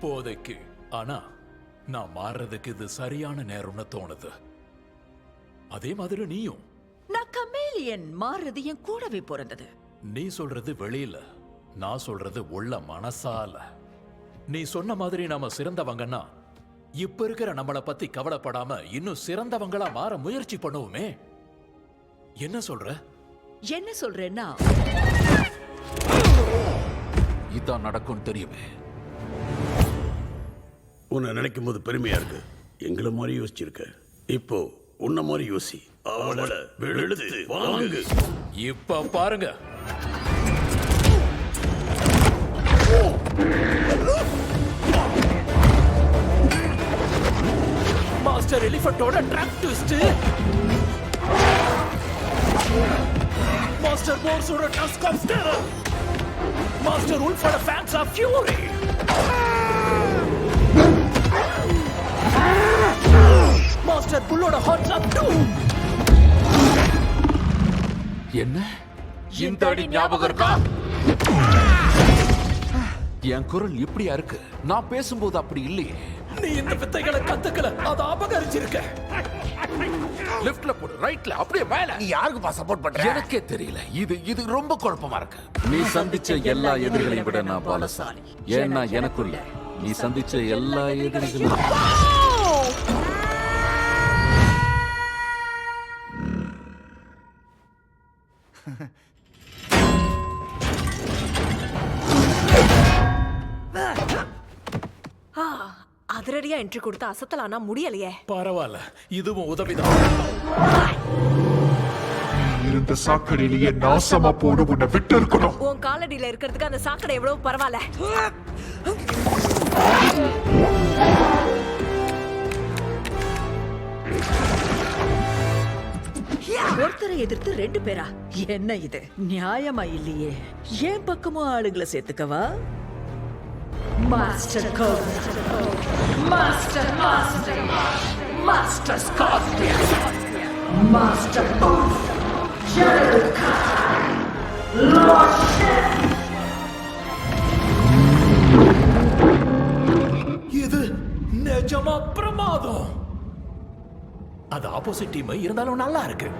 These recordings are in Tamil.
இப்போதைக்கு. ஆனா நான் மாறுறதுக்கு இது சரியான நேரம்னு தோணுது. அதே மாதிரி நீயும். நான் கமேலியன் மாறுறது என் கூடவே பிறந்தது. நீ சொல்றது வெளியில, நான் சொல்றது உள்ள மனசால. நீ சொன்ன மாதிரி நாம சிறந்தவங்கன்னா இப்ப இருக்கிற நம்மளை பத்தி கவலைப்படாம இன்னும் சிறந்தவங்களா மாற முயற்சி பண்ணுவோமே. என்ன சொல்ற? என்ன சொல்றேன்னா, இதான் நடக்கும் தெரியுமே. உன்னை நினைக்கும் போது பெருமையா இருக்கு. எங்களை மாதிரி யோசிச்சிருக்க. இப்போ உன்ன மாதிரி யோசி. அவளை வெளுத்து வாங்கு. இப்ப பாருங்க. மாஸ்டர் எலிஃபண்டோட ட்ராக் ட்விஸ்ட். மாஸ்டர் போர்ஸோட டஸ்க் ஆஃப் டெரர். மாஸ்டர் உல்ஃபோட ஃபேன்ஸ் ஆஃப் ஃபியூரி. மாஸ்டர் புல்லோட ஹார்ட்ஸ் ஆஃப் டூம். என்ன இந்த அடி ஞாபகம் இருக்கா? என் குரல் இப்படியா இருக்கு? நான் பேசும்போது அப்படி இல்லையே. நீ இந்த வித்தைகளை கத்துக்கல, அதை அபகரிச்சிருக்க. லெஃப்ட்ல போடு, ரைட்ல, அப்படியே மேல. நீ யாருக்கு சப்போர்ட் பண்ற? எனக்கே தெரியல. இது ரொம்ப குழப்பமா இருக்கு. நீ சந்திச்ச எல்லா எதிரிகளையும் விட நான் பலசாலி. ஏன்னா எனக்குள்ள நீ சந்திச்ச எல்லா எதிரிகளும் அதிரடியா என்ட்ரி கொடுத்து அசத்தலானா முடியலையே. பரவாயில்ல, இதுவும் உதவிதான். இருந்த சாக்கடையிலேயே நாசமா போடு. உன்னை விட்டு இருக்கணும். உன் காலடியில இருக்கிறதுக்கு அந்த சாக்கடை எவ்வளவு பரவாயில்ல. ஒருத்தரை எதிர்த்து 2 பேரா? என்ன இது நியாயமா இல்லையே. ஏன் பக்கமும் ஆளுங்களை சேர்த்துக்கவா? Master master master master scorpion, master இது நிஜமா பிரமாதம். அது ஆப்போசிட் டீம் இருந்தாலும் நல்லா இருக்கு.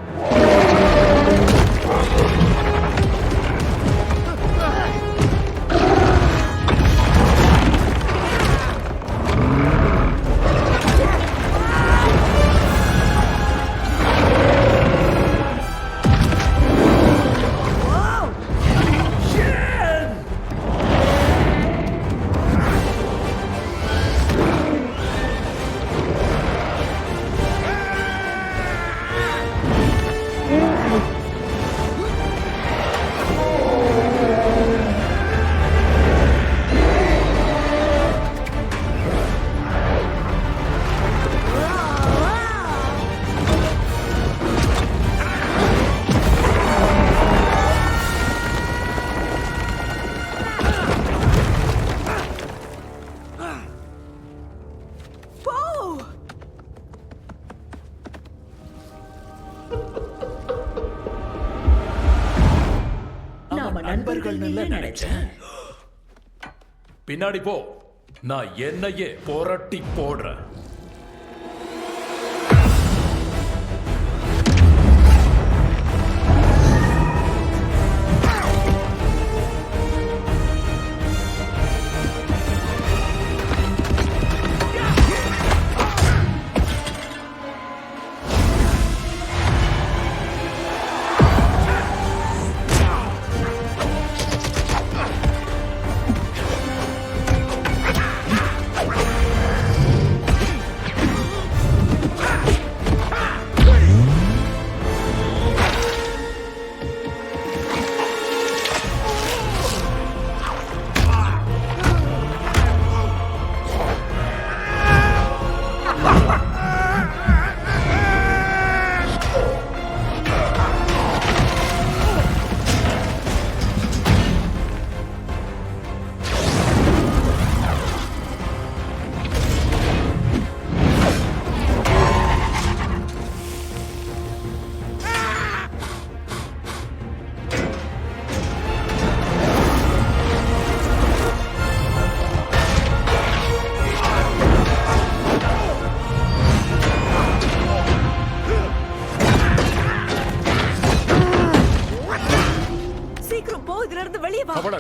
நினைச்சேன். பின்னாடி போ, நான் என்னையே புரட்டி போடுறேன்.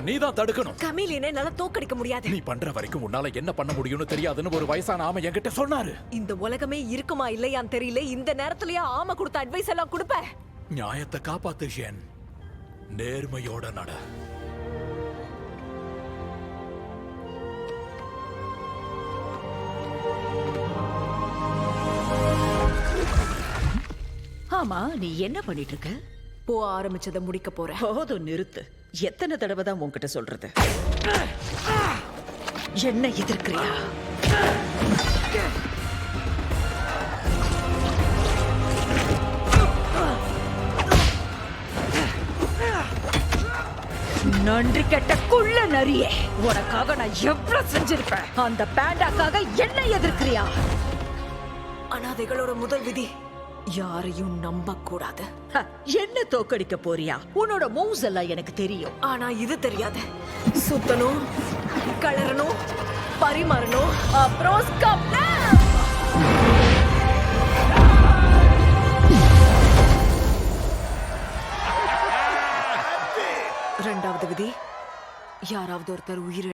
நீதான் தடுக்கணும். கமீலியனை என்னால தோக்கடிக்க முடியாது. நீ பண்ற வரைக்கும் உன்னால என்ன பண்ண முடியும்னு தெரியாதுன்னு ஒரு வயசான ஆமை என்கிட்ட சொன்னாரு. இந்த உலகமே இருக்குமா இல்லையான்னு தெரியல. இந்த நேரத்திலேயே ஆமை கொடுத்த அட்வைஸ் எல்லாம் கொடுப்ப. நியாயத்தை காப்பாத்து ஷேன். நேர்மையோட நட. ஆமா, நீ என்ன பண்ணிட்டு இருக்க? போ ஆரம்பிச்சதை முடிக்க போறேன். போதும், நிறுத்து. எத்தனை தடவை தான் உன்கிட்ட சொல்றது? என்ன எதிர்க்கிறியா? நன்றி கெட்ட குள்ள நரியே, உனக்காக நான் எவ்வளவு செஞ்சிருப்பேன். அந்த பேண்டாக்காக என்ன எதிர்க்கிறியா? அனாதைகளோட முதல் விதி யாரையும் நம்ப கூடாது. என்ன தோக்கடிக்க போறியா? உன்னோட மூவ்ஸ் எல்லாம் எனக்கு தெரியும். ஆனா இது தெரியாது. சுத்தணும், கலரணும், பரிமாறணும், அப்புறம் ஸ்கப்லாம். ரெண்டாவது விதி, யாராவது ஒருத்தர் உயிர்